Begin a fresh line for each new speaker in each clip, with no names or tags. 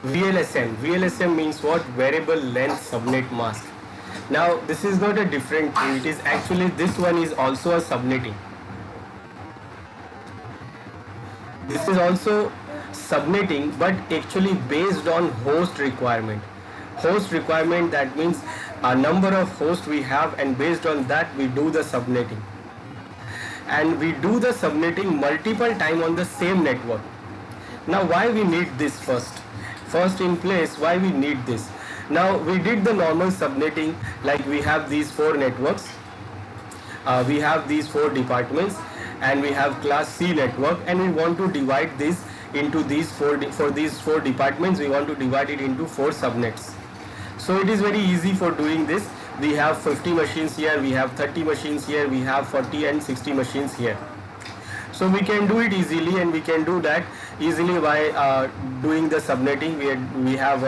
VLSM means what? Variable length subnet mask. Now this is not a different thing, it is actually, this one is also a subnetting. This is also subnetting, but actually based on host requirement. Host requirement, that means a number of hosts we have, and based on that we do the subnetting. And we do the subnetting multiple time on the same network. Now why we need this first? First in place, why we need this? Now we did the normal subnetting, like we have these four networks, we have these four departments, and we have class C network, and we want to divide this into these for these four departments we want to divide it into four subnets. So it is very easy for doing this. We have 50 machines here, we have 30 machines here, we have 40 and 60 machines here. So we can do it easily, and we can do that easily by doing the subnetting. We have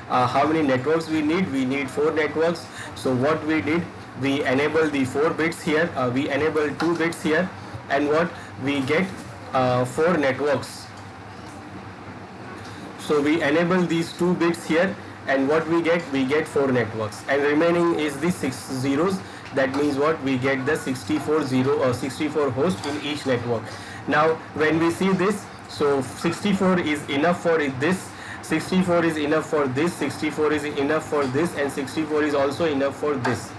how many networks we need? We need four networks. So what we did, we enable the 4 bits here, we enable 2 bits here, and what we get, 4 networks. So we enable these 2 bits here, and what we get 4 networks, and remaining is the 6 zeros. That means what? We get the 64 hosts in each network. Now when we see this, so 64 is enough for this, 64 is enough for this, 64 is enough for this, and 64 is also enough for this.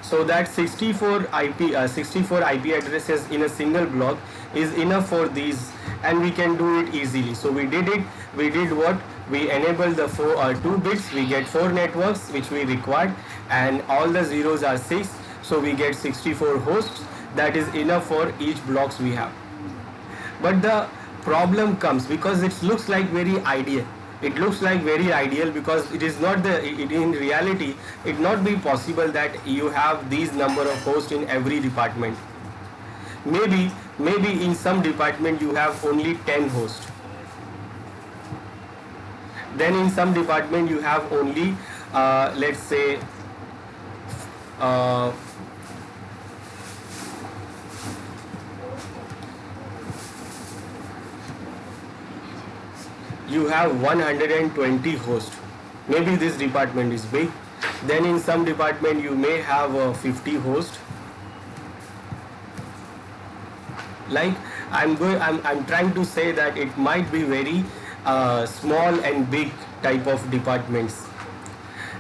So that 64 IP addresses in a single block is enough for these, and we can do it easily. So we did it. We did what? We enabled the 2 bits. We get 4 networks which we required, and all the zeros are 6. So we get 64 hosts. That is enough for each blocks we have. But the problem comes, because it looks like very ideal. It looks like very ideal because it is not in reality it not be possible that you have these number of hosts in every department. Maybe in some department you have only 10 hosts. Then in some department you have only let's say you have 120 hosts. Maybe this department is big. Then in some department you may have 50 hosts. Like I'm trying to say that it might be very small and big type of departments.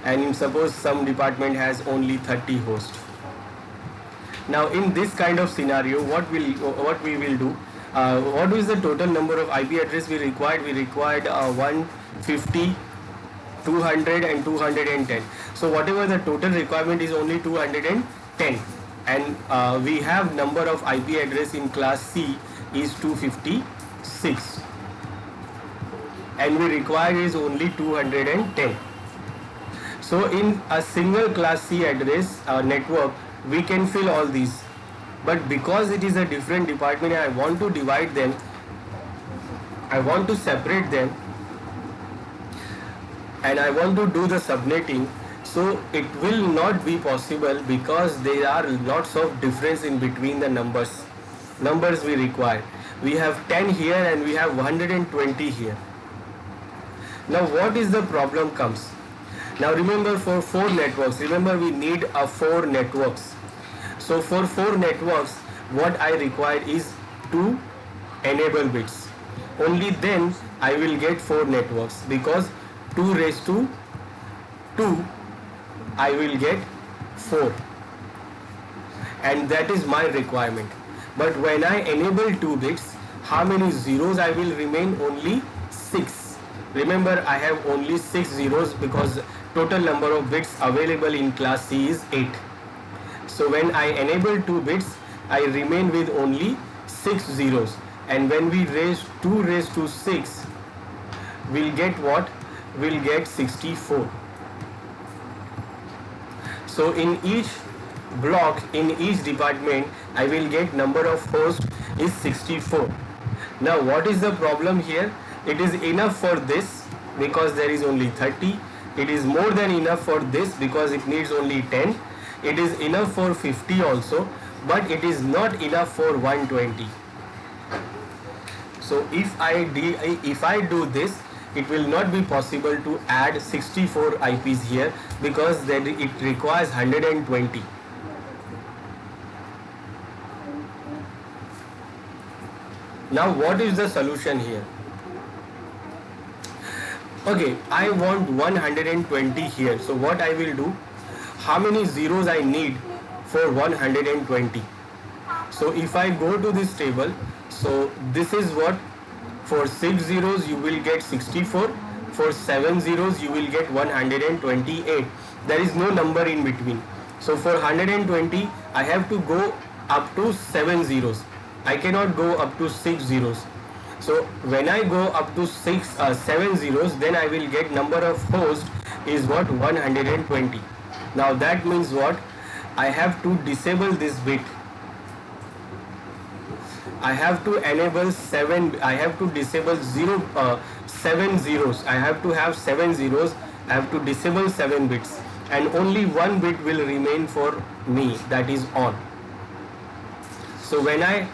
And suppose some department has only 30 hosts. Now in this kind of scenario, what we will do? What is the total number of IP address we required? We required 150, 200 and 210. So whatever the total requirement is only 210, and we have number of IP address in class C is 256, and we require is only 210. So in a single class C address network we can fill all these. But because it is a different department and I want to divide them, I want to separate them, and I want to do the subnetting, so it will not be possible because there are lots of difference in between the numbers we require. We have 10 here and we have 120 here. Now what is the problem comes? Now remember, for 4 networks, remember we need 4 networks. So for 4 networks, what I require is 2 enable bits. Only then I will get 4 networks, because 2 raised to 2 I will get 4, and that is my requirement. But when I enable 2 bits, how many zeros I will remain? Only 6. Remember, I have only 6 zeros because total number of bits available in class C is 8. So when I enable 2 bits, I remain with only 6 zeros. And when we raise 2 raised to 6, we'll get what? We'll get 64. So in each block, in each department, I will get number of hosts is 64. Now what is the problem here? It is enough for this because there is only 30. It is more than enough for this because it needs only 10. It is enough for 50 also, but it is not enough for 120. So if I do this, it will not be possible to add 64 IPs here, because then it requires 120. Now what is the solution here? Okay, I want 120 here. So what I will do, how many zeros I need for 120? So if I go to this table, so this is what, for 6 zeros you will get 64, for 7 zeros you will get 128. There is no number in between. So for 120 I have to go up to 7 zeros. I cannot go up to 6 zeros. So when I go up to 7 zeros, then I will get number of hosts is what, 120. Now that means what, I have to disable this bit. I have to enable 7, I have to disable 7 zeros. I have to have 7 zeros. I have to disable 7 bits, and only one bit will remain for me, that is on. So when I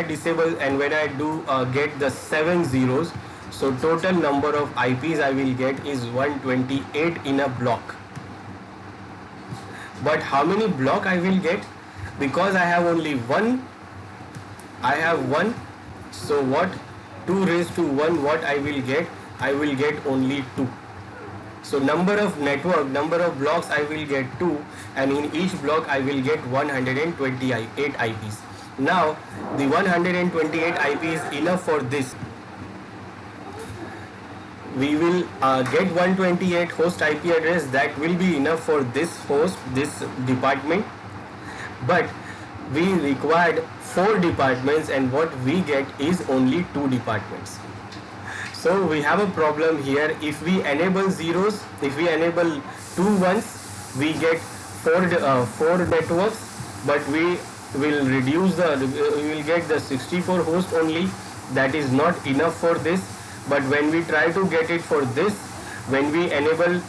disable and when I do get the 7 zeros, so total number of IPs I will get is 128 in a block. But how many block I will get? Because I have only one, I have one, so what, 2 raised to 1, what I will get? I will get only 2. So number of blocks I will get 2, and in each block I will get 128 IPs. Now the 128 IP is enough for this. We will get 128 host IP address, that will be enough for this host, this department. But we required 4 departments, and what we get is only 2 departments. So we have a problem here. If we enable zeros, if we enable 2 ones, we get 4 networks, but we will get the 64 host only. That is not enough for this. But when we try to get it for this, when we enable,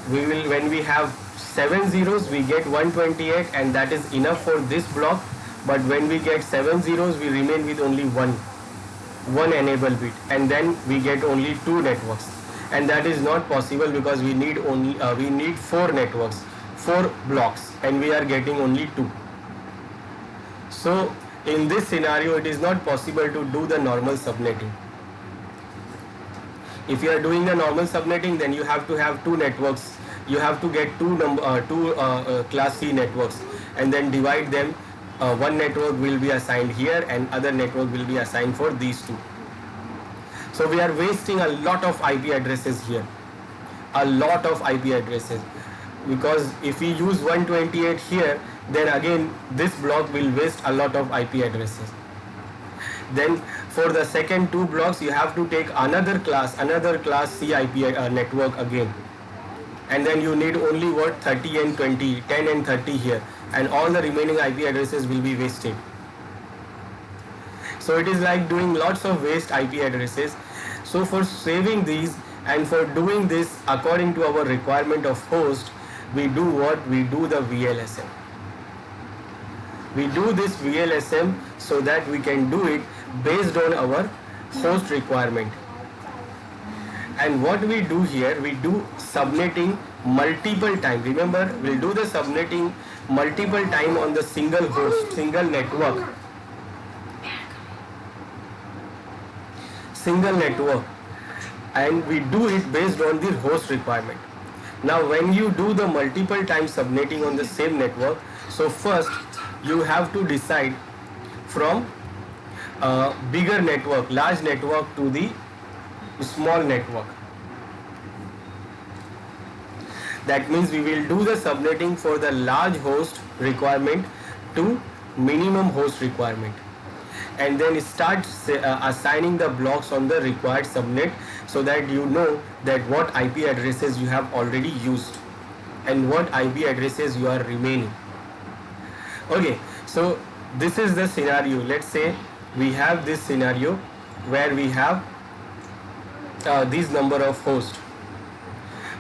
when we have 7 zeros, we get 128, and that is enough for this block. But when we get 7 zeros, we remain with only one enable bit, and then we get only 2 networks, and that is not possible, because we need 4 networks, 4 blocks, and we are getting only 2. So in this scenario, it is not possible to do the normal subnetting. If you are doing the normal subnetting, then you have to have 2 networks. You have to get two class C networks, and then divide them. One network will be assigned here, and other network will be assigned for these 2. So we are wasting a lot of IP addresses here, a lot of IP addresses, because if we use 128 here, then again this block will waste a lot of IP addresses. Then for the second 2 blocks, you have to take another class C IP network again, and then you need only what, 30 and 20, 10 and 30 here, and all the remaining IP addresses will be wasted. So it is like doing lots of waste IP addresses. So for saving these and for doing this according to our requirement of host, we do what? We do the VLSM. We do this VLSM so that we can do it based on our host requirement. And what we do here, we do subnetting multiple times. Remember, we'll do the subnetting multiple time on the single host, single network, and we do it based on the host requirement. Now when you do the multiple time subnetting on the same network, so first you have to decide from bigger network, large network, to the small network. That means we will do the subnetting for the large host requirement to minimum host requirement, and then start assigning the blocks on the required subnet, so that you know that what IP addresses you have already used and what IP addresses you are remaining. Okay, so this is the scenario. Let's say we have this scenario where we have these number of hosts.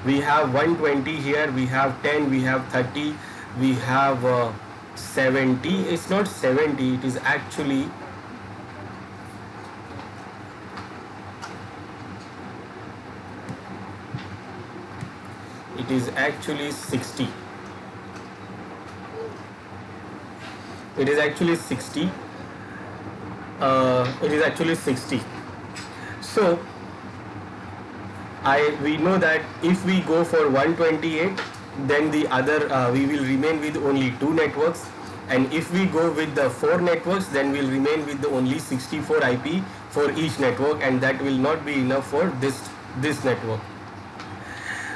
We have 120 here, we have 10, we have 30, we have 70. It's not 70, it is actually it is actually 60. It is actually 60. It is actually 60. So we know that if we go for 128, then the other we will remain with only 2 networks, and if we go with the 4 networks, then we'll remain with the only 64 IP for each network, and that will not be enough for this network.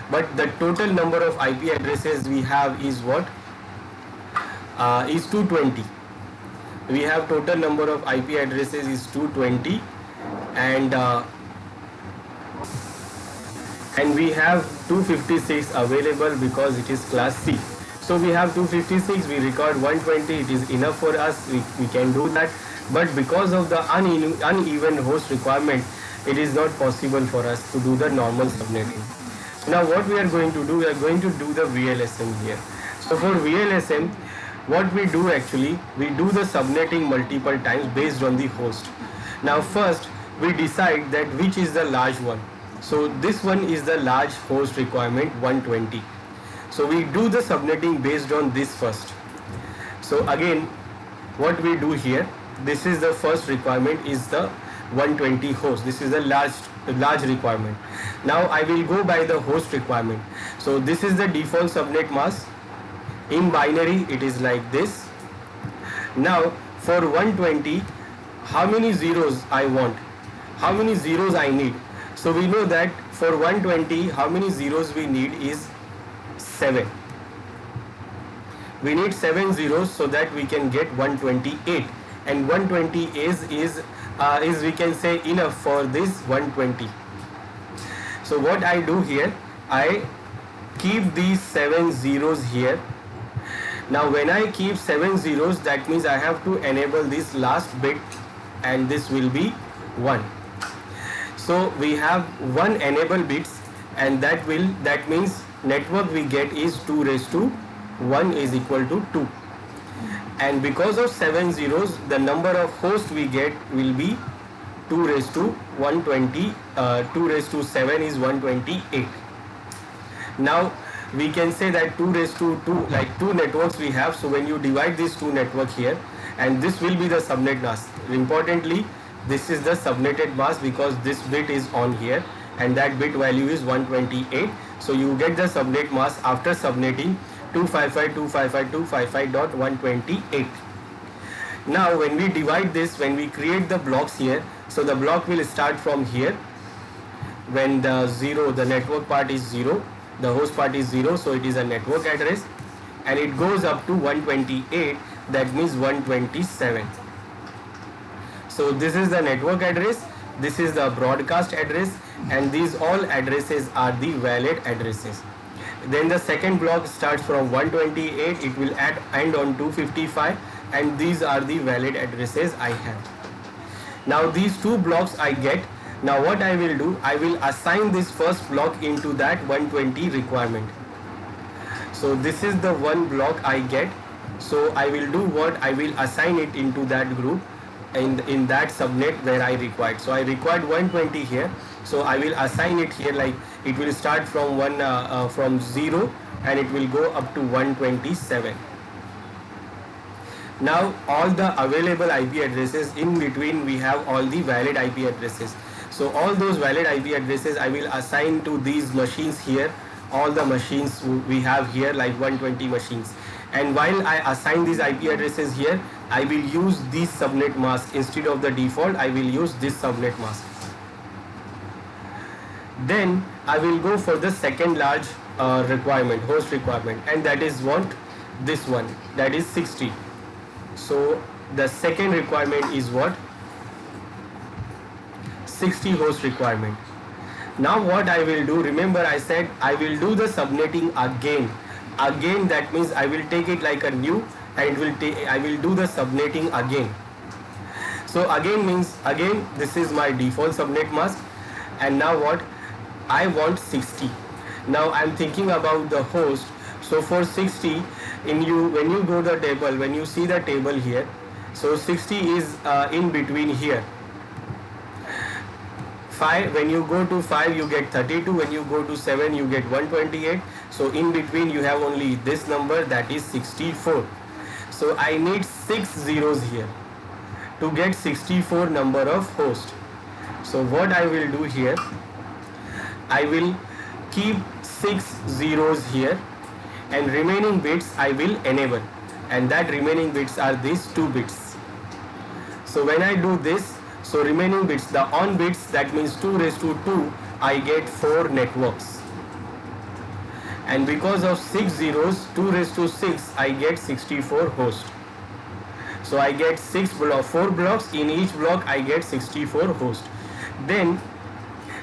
But the total number of IP addresses we have is what? Is 220. We have total number of IP addresses is 220, and we have 256 available because it is class C. So we have 256, we record 120, it is enough for us, we can do that. But because of the uneven host requirement, it is not possible for us to do the normal subnetting. Now what we are going to do, we are going to do the VLSM here. So for VLSM, what we do actually, we do the subnetting multiple times based on the host. Now first, we decide that which is the large one. So this one is the large host requirement, 120. So we do the subnetting based on this first. So again, what we do here, this is the first requirement is the 120 host. This is the large requirement. Now I will go by the host requirement. So this is the default subnet mask. In binary, it is like this. Now for 120, how many zeros I want? How many zeros I need? So we know that for 120, how many zeros we need is 7. We need 7 zeros so that we can get 128. And 120 is we can say enough for this 120. So what I do here, I keep these 7 zeros here. Now when I keep 7 zeros, that means I have to enable this last bit, and this will be 1. So we have 1 enable bits, and that means network we get is 2 raised to 1 is equal to 2. And because of 7 zeros, the number of hosts we get will be 2 raised to 120. 2 raised to 7 is 128. Now we can say that 2 raised to 2, like 2 networks we have. So when you divide these 2 network here, and this will be the subnet mask. Importantly, this is the subnetted mask because this bit is on here, and that bit value is 128. So you get the subnet mask after subnetting 255.255.255.128. Now when we divide this, when we create the blocks here, so the block will start from here. When the network part is 0, the host part is 0, so it is a network address, and it goes up to 128, that means 127. So this is the network address, this is the broadcast address, and these all addresses are the valid addresses. Then the second block starts from 128, it will end on 255, and these are the valid addresses I have. Now these 2 blocks I get. Now what I will do, I will assign this first block into that 120 requirement. So this is the one block I get. So I will do what, I will assign it into that group in that subnet where I required. So I required 120 here. So I will assign it here, like it will start from from 0 and it will go up to 127. Now all the available IP addresses, in between we have all the valid IP addresses. So all those valid IP addresses I will assign to these machines here, all the machines we have here, like 120 machines. And while I assign these IP addresses here, I will use this subnet mask. Instead of the default, I will use this subnet mask. Then I will go for the second large requirement, host requirement, and that is what? This one, that is 60. So the second requirement is what? 60 host requirement. Now what I will do, remember I said I will do the subnetting again. Again, that means I will take it like a new, and I will do the subnetting again. So again means, again this is my default subnet mask, and now what? I want 60. Now I am thinking about the host. So for 60, when you go the table, when you see the table here, so 60 is in between here. 5, when you go to 5 you get 32, when you go to 7 you get 128, So in between you have only this number, that is 64. So I need 6 zeros here to get 64 number of hosts. So what I will do here, I will keep 6 zeros here and remaining bits I will enable, and that remaining bits are these 2 bits. So when I do this, so remaining bits, the on bits, that means 2 raised to 2, I get 4 networks. And because of 6 zeros, 2 raised to 6, I get 64 hosts. So I get 4 blocks, in each block I get 64 hosts. Then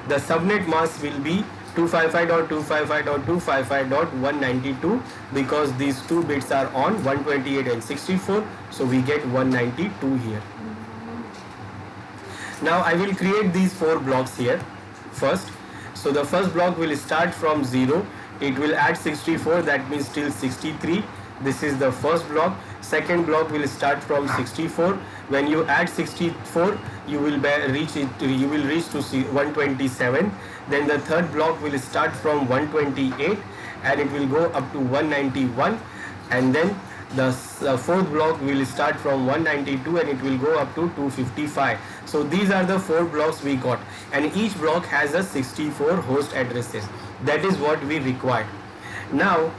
the subnet mask will be 255.255.255.192, because these 2 bits are on 128 and 64, so we get 192 here. Now I will create these 4 blocks here first. So the first block will start from 0, it will add 64, that means till 63. This is the first block. Second block will start from 64. When you add 64, you will reach to 127. Then the third block will start from 128 and it will go up to 191, and then the fourth block will start from 192 and it will go up to 255. So these are the 4 blocks we got, and each block has a 64 host addresses. That is what we require. Now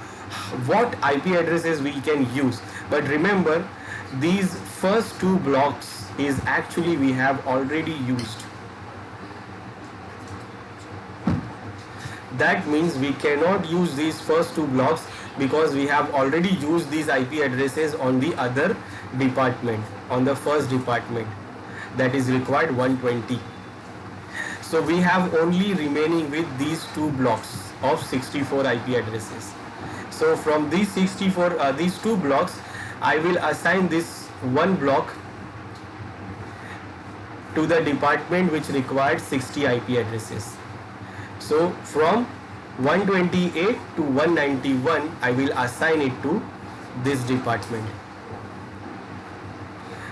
what IP addresses we can use, but remember these first 2 blocks is actually we have already used. That means we cannot use these first 2 blocks because we have already used these IP addresses on the other department, on the first department, that is required 120. So we have only remaining with these 2 blocks of 64 IP addresses. So from these 2 blocks, I will assign this 1 block to the department which required 60 IP addresses. So from 128 to 191, I will assign it to this department.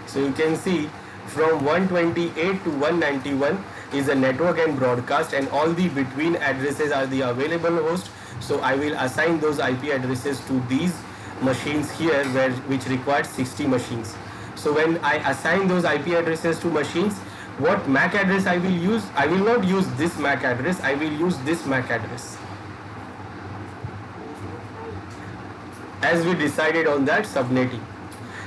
So you can see from 128 to 191 is a network and broadcast, and all the between addresses are the available host. So I will assign those IP addresses to these machines here which require 60 machines. So when I assign those IP addresses to machines, what MAC address I will use? I will not use this MAC address, I will use this MAC address, as we decided on that subnetting.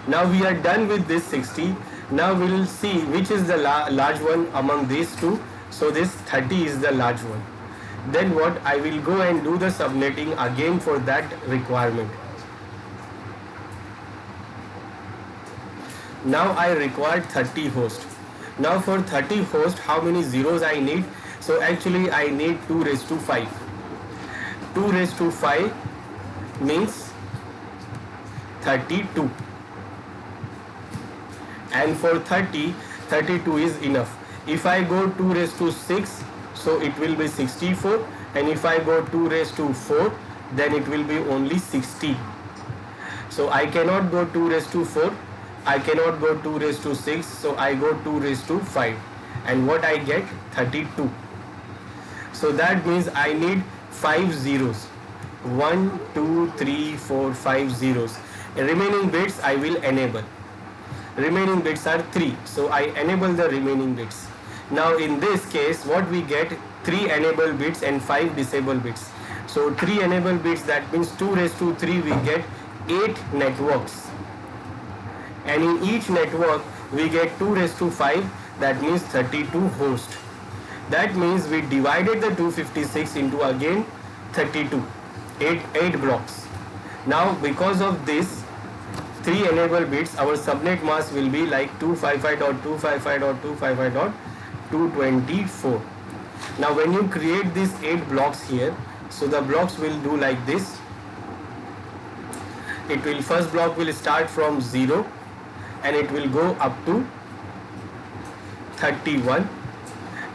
Now we are done with this 60. Now we will see which is the large one among these 2. So this 30 is the large one. Then what, I will go and do the subnetting again for that requirement. Now I require 30 hosts. Now for 30 hosts, how many zeros I need? So actually I need 2 raised to 5. 2 raised to 5 means 32. And for 30, 32 is enough. If I go 2 raised to 6, so it will be 64, and if I go 2 raised to 4, then it will be only 60. So I cannot go 2 raised to 4, I cannot go 2 raised to 6, so I go 2 raised to 5, and what I get? 32. So that means I need 5 zeros. 1, 2, 3, 4, 5 zeros. Remaining bits I will enable. Remaining bits are 3, so I enable the remaining bits. Now in this case, what we get? 3 enable bits and 5 disable bits. So 3 enable bits, that means 2 raised to 3, we get 8 networks. And in each network we get 2 raised to 5, that means 32 hosts. That means we divided the 256 into again 32, 8 blocks. Now because of this 3 enable bits, our subnet mask will be like 255.255.255.224. Now when you create these 8 blocks here, so the blocks will do like this. It will, first block will start from 0 and it will go up to 31.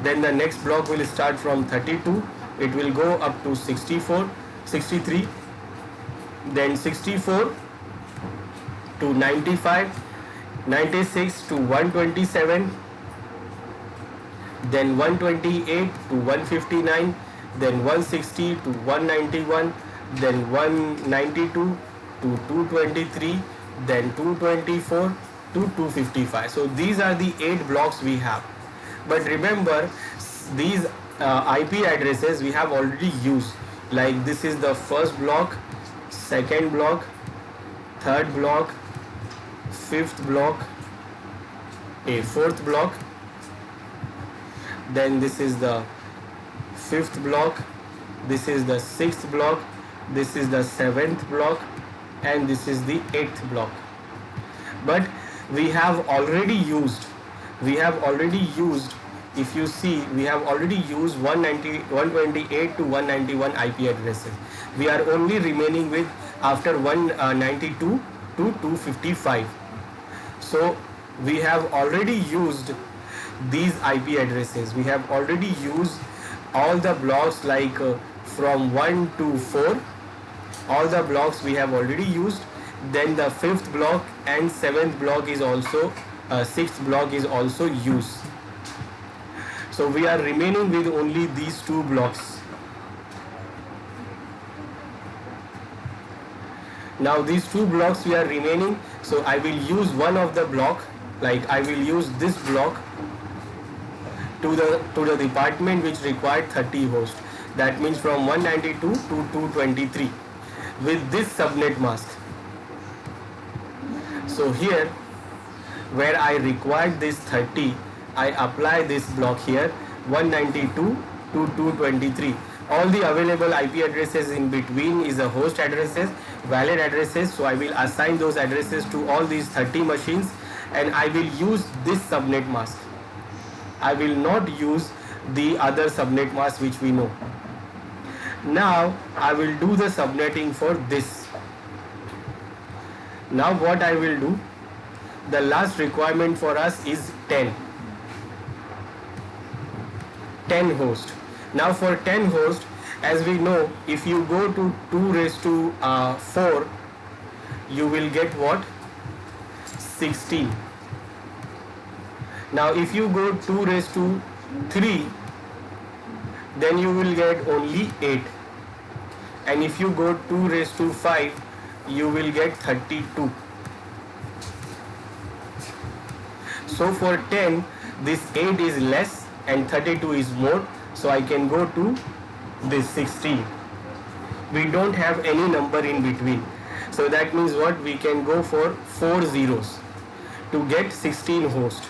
Then the next block will start from 32, it will go up to 64, 63, then 64 to 95, 96 to 127, then 128 to 159, then 160 to 191, then 192 to 223, then 224 to 255. So these are the 8 blocks we have. But remember, these IP addresses we have already used. Like this is the first block, second block, third block, fifth block, a fourth block, then this is the fifth block, this is the sixth block, this is the seventh block, and this is the eighth block. But we have already used, if you see, we have already used 128 to 191 IP addresses. We are only remaining with after 192 to 255. So we have already used these IP addresses. We have already used all the blocks, like from 1 to 4. All the blocks we have already used. Then the fifth block and seventh block is also, sixth block is also used. So we are remaining with only these 2 blocks. Now these 2 blocks we are remaining, so I will use one of the block, like I will use this block to the department which required 30 hosts. That means from 192 to 223 with this subnet mask. So here where I required this 30, I apply this block here, 192 to 223. All the available IP addresses in between is the host addresses, valid addresses. So I will assign those addresses to all these 30 machines, and I will use this subnet mask. I will not use the other subnet mask which we know. Now I will do the subnetting for this. Now what I will do, the last requirement for us is 10 hosts. Now for 10 hosts, as we know, if you go to 2 raised to 4, you will get what? 16. Now if you go 2 raised to 3, then you will get only 8. And if you go 2 raised to 5, you will get 32. So for 10, this 8 is less and 32 is more. So I can go to this 16. We don't have any number in between. So that means what? We can go for 4 zeros to get 16 hosts.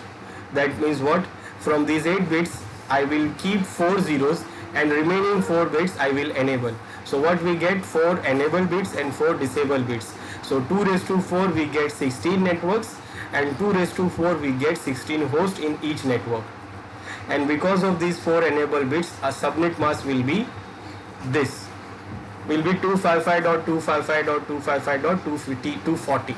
That means what? From these 8 bits, I will keep 4 zeros and remaining 4 bits I will enable. So what we get? 4 enable bits and 4 disable bits. So 2 raised to 4 we get 16 networks, and 2 raised to 4 we get 16 hosts in each network. And because of these 4 enable bits, a subnet mask will be this. Will be 255.255.255.240.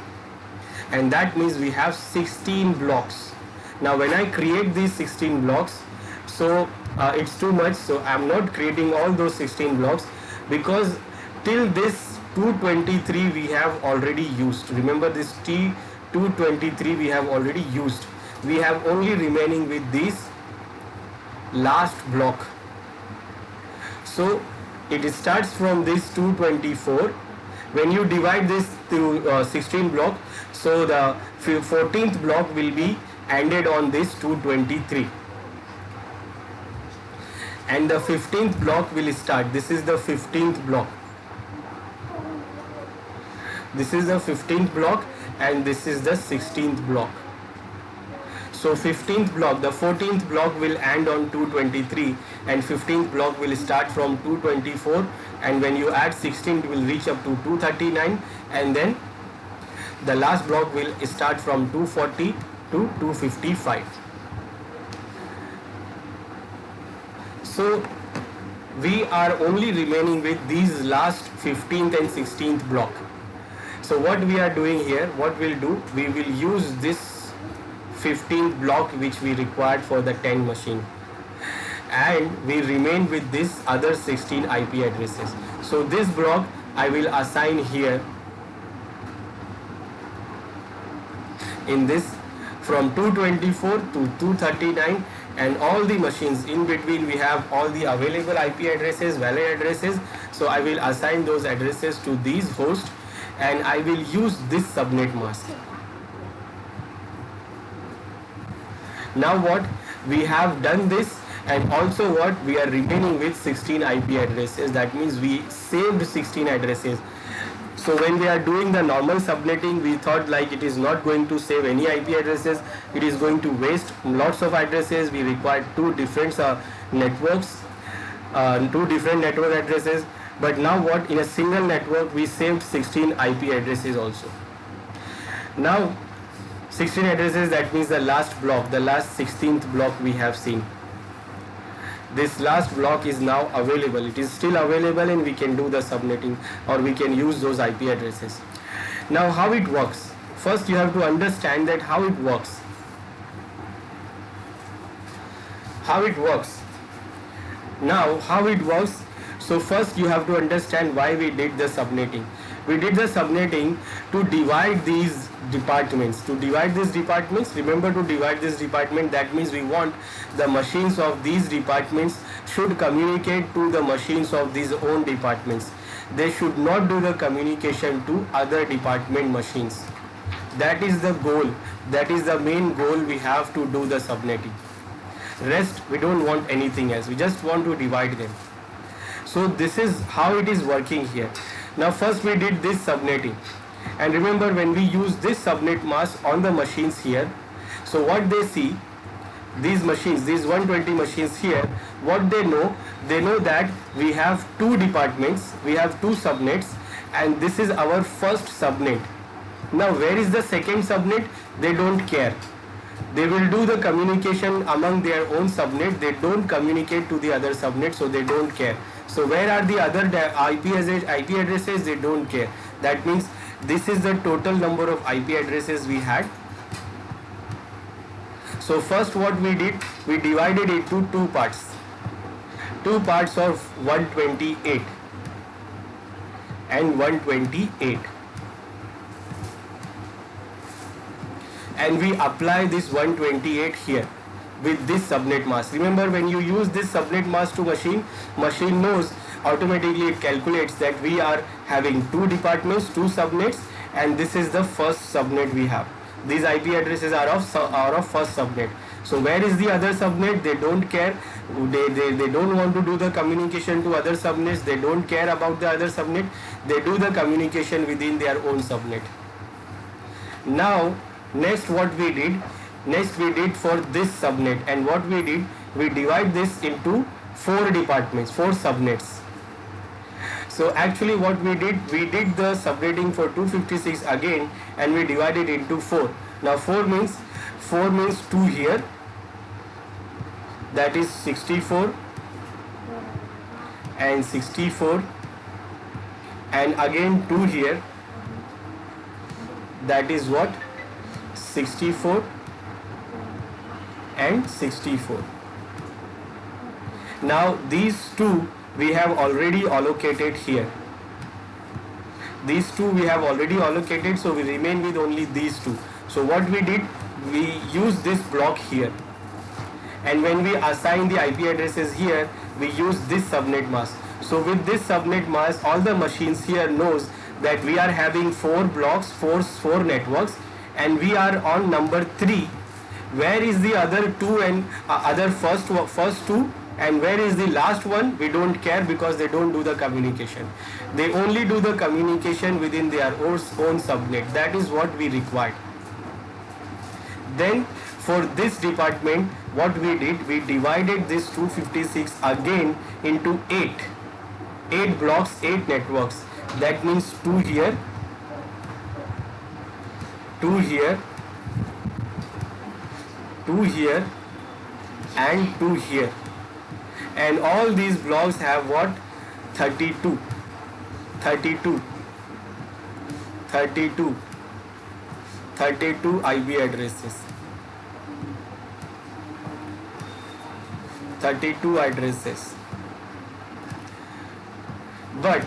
And that means we have 16 blocks. Now when I create these 16 blocks, so it's too much, so I'm not creating all those 16 blocks, because till this 223 we have already used. Remember, this T223 we have already used. We have only remaining with this last block. So it starts from this 224. When you divide this to 16 block, so the 14th block will be ended on this 223. And the 15th block will start. This is the 15th block. This is the 15th block, and this is the 16th block. So 15th block, the 14th block will end on 223, and 15th block will start from 224, and when you add 16 it will reach up to 239, and then the last block will start from 240 to 255. So we are only remaining with these last 15th and 16th block. So what we are doing here, what we'll do, we will use this 15th block which we required for the 10 machine, and we remain with this other 16 IP addresses. So this block I will assign here in this from 224 to 239, and all the machines in between we have all the available IP addresses, valid addresses. So I will assign those addresses to these hosts, and I will use this subnet mask. Now what we have done this, and also what we are remaining with 16 IP addresses. That means we saved 16 addresses. So when we are doing the normal subnetting, we thought like it is not going to save any IP addresses. It is going to waste lots of addresses. We require two different networks, two different network addresses. But now what, in a single network we saved 16 IP addresses also. Now 16 addresses, that means the last block, the last 16th block we have seen. This last block is now available. It is still available, and we can do the subnetting, or we can use those IP addresses. Now how it works? First you have to understand that how it works. How it works. Now how it works. So first you have to understand why we did the subnetting. We did the subnetting to divide these departments. To divide these departments, remember, to divide this department, that means we want the machines of these departments should communicate to the machines of these own departments. They should not do the communication to other department machines. That is the goal. That is the main goal we have to do the subnetting. Rest, we don't want anything else. We just want to divide them. So this is how it is working here. Now first we did this subnetting, and remember, when we use this subnet mask on the machines here, so what they see, these machines, these 120 machines here, what they know that we have two departments, we have two subnets, and this is our first subnet. Now where is the second subnet? They don't care. They will do the communication among their own subnet. They don't communicate to the other subnet, so they don't care. So where are the other IP addresses? They don't care. That means this is the total number of IP addresses we had. So first what we did, we divided it into two parts. Two parts of 128 and 128. And we apply this 128 here with this subnet mask. Remember, when you use this subnet mask to machine knows automatically, it calculates that we are having two departments, two subnets, and this is the first subnet we have. These IP addresses are of first subnet. So where is the other subnet? They don't care. They don't want to do the communication to other subnets. They don't care about the other subnet. They do the communication within their own subnet. Now next what we did, we did for this subnet, and what we did, we divide this into four departments, four subnets. So actually what we did the subnetting for 256 again, and we divided into four. Now 4 means 2 here, that is 64 and 64, and again 2 here, that is what, 64 and 64. Now these two we have already allocated here. These two we have already allocated, so we remain with only these two. So what we did, we use this block here, and when we assign the IP addresses here, we use this subnet mask. So with this subnet mask, all the machines here knows that we are having four blocks, four networks, and we are on number 3. Where is the other two and other first two, and where is the last one? We don't care, because they don't do the communication. They only do the communication within their own subnet. That is what we required. Then for this department, what we did, we divided this 256 again into 8 blocks, 8 networks. That means 2 here, 2 here, 2 here, and 2 here. And all these blocks have what? 32 IP addresses. 32 addresses. But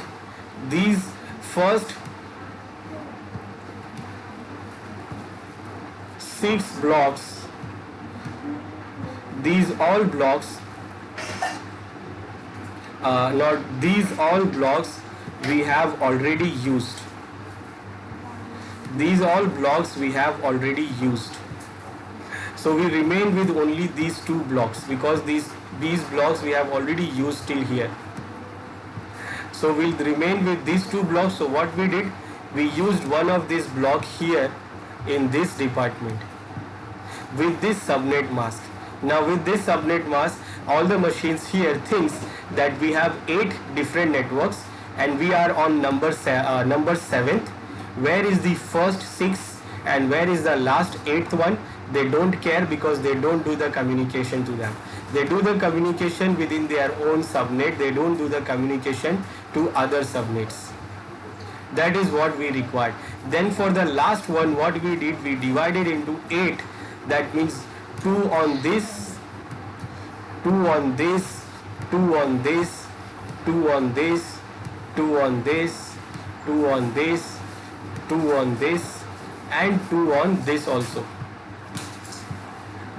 these first 6 blocks, these all blocks, not these all blocks we have already used. These all blocks we have already used. So we remain with only these 2 blocks because these blocks we have already used till here. So we'll remain with these 2 blocks. So what we did, we used one of this block here in this department with this subnet mask. Now with this subnet mask, all the machines here thinks that we have 8 different networks and we are on number 7th. Where is the first 6 and where is the last 8th one? They don't care because they don't do the communication to them. They do the communication within their own subnet. They don't do the communication to other subnets. That is what we required. Then for the last one, what we did, we divided into 8. That means 2 on this, 2 on this, 2 on this, 2 on this, 2 on this, 2 on this, 2 on this, and 2 on this also.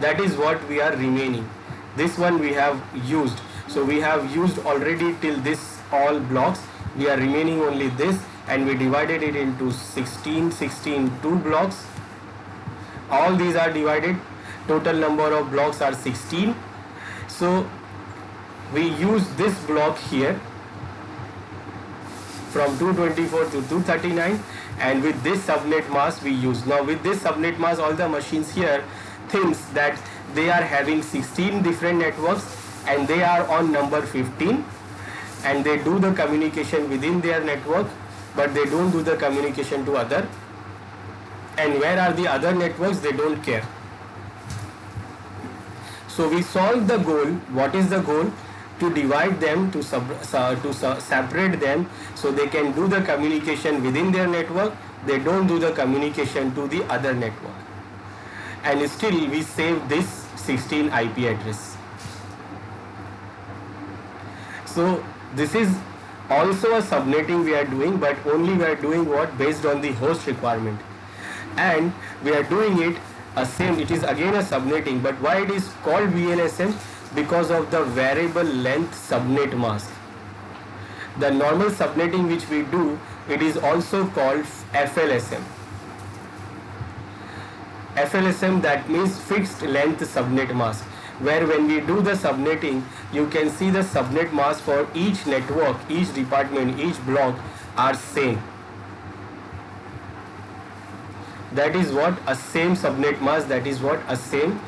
That is what we are remaining. This one we have used. So we have used already till this all blocks. We are remaining only this, and we divided it into 16, 2 blocks. All these are divided. Total number of blocks are 16. So we use this block here from 224 to 239, and with this subnet mask we use. Now with this subnet mask, all the machines here thinks that they are having 16 different networks and they are on number 15, and they do the communication within their network, but they don't do the communication to other. And where are the other networks? They don't care. So we solve the goal. What is the goal? To divide them, to separate them, so they can do the communication within their network. They don't do the communication to the other network. And still we save this 16 IP address. So this is also a subnetting we are doing, but only we are doing what? Based on the host requirement. And we are doing it same, it is again a subnetting, but why it is called VLSM? Because of the variable length subnet mask. The normal subnetting which we do, it is also called FLSM. FLSM, that means fixed length subnet mask, where when we do the subnetting, you can see the subnet mask for each network, each department, each block are same. That is what a same subnet mask, that is what a same,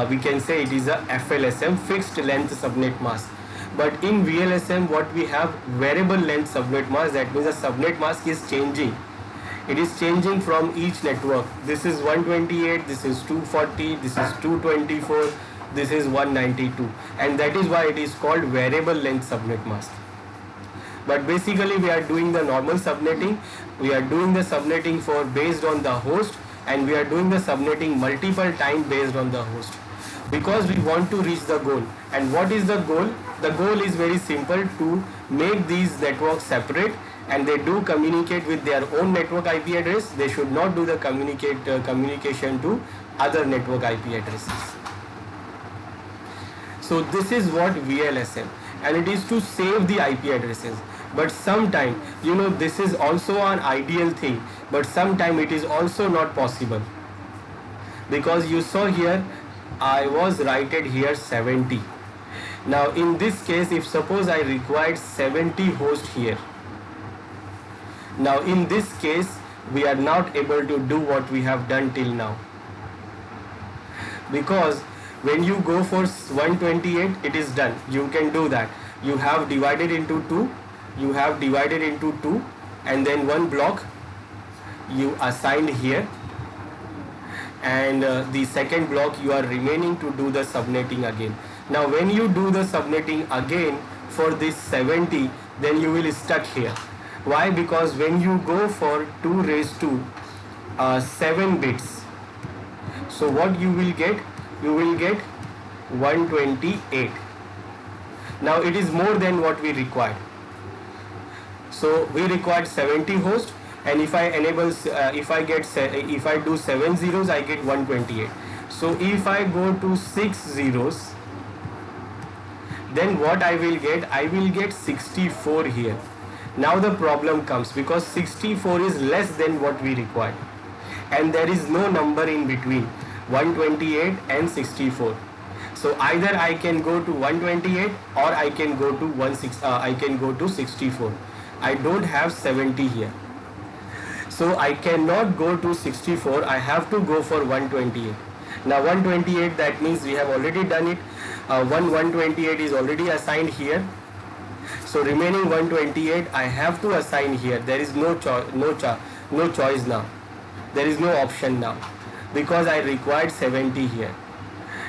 we can say it is a FLSM, fixed length subnet mask. But in VLSM, what we have, variable length subnet mask, that means the subnet mask is changing. It is changing from each network. This is 128, this is 240, this is 224, this is 192, and that is why it is called variable length subnet mask. But basically we are doing the normal subnetting. We are doing the subnetting for based on the host, and we are doing the subnetting multiple times based on the host, because we want to reach the goal. And what is the goal? The goal is very simple, to make these networks separate, and they do communicate with their own network IP address. They should not do the communication to other network IP addresses. So this is what VLSM, and it is to save the IP addresses. But sometime, this is also an ideal thing, but sometime it is also not possible, because you saw here I was writing here 70. Now in this case, if suppose I required 70 hosts here, now in this case we are not able to do what we have done till now, because when you go for 128, it is done. You can do that. You have divided into 2, and then one block you assigned here, and the second block you are remaining to do the subnetting again. Now when you do the subnetting again for this 70, then you will stuck here. Why? Because when you go for 2 raised to 7 bits, so what you will get? You will get 128. Now it is more than what we required. So we required 70 hosts, and if I enable if I do 7 zeros, I get 128. So if I go to 6 zeros, then what I will get? I will get 64 here. Now the problem comes, because 64 is less than what we require, and there is no number in between 128 and 64. So either I can go to 128 or I can go to 64. I don't have 70 here. So I cannot go to 64. I have to go for 128. Now 128, that means we have already done it. 128 is already assigned here. So remaining 128 I have to assign here. There is no choice now. There is no option now, because I required 70 here.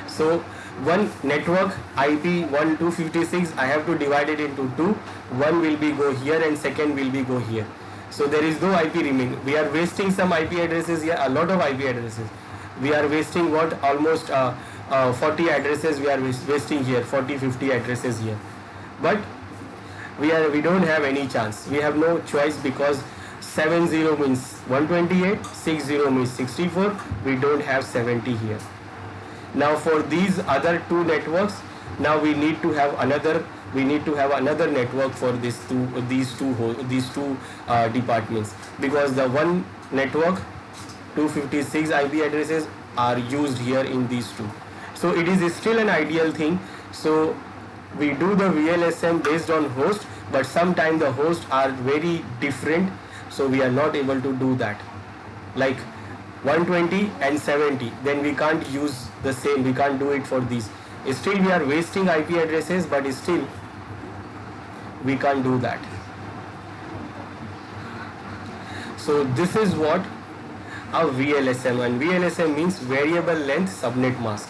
So one network IP 1256, I have to divide it into two. One will be go here and second will be go here. So there is no IP remaining. We are wasting some IP addresses here, a lot of IP addresses. We are wasting what, almost 40 addresses we are wasting here, 40-50 addresses here. But we don't have any chance. We have no choice, because 70 means 128, 60 means 64. We don't have 70 here. Now for these other two networks, now we need to have another network for these two departments, because the one network 256 IP addresses are used here in these two. So it is still an ideal thing. So we do the VLSM based on host, but sometimes the hosts are very different, so we are not able to do that. Like 120 and 70, then we can't use the same, we can't do it for these. Still we are wasting IP addresses, but still we can't do that. So this is what a VLSM, and VLSM means variable length subnet mask.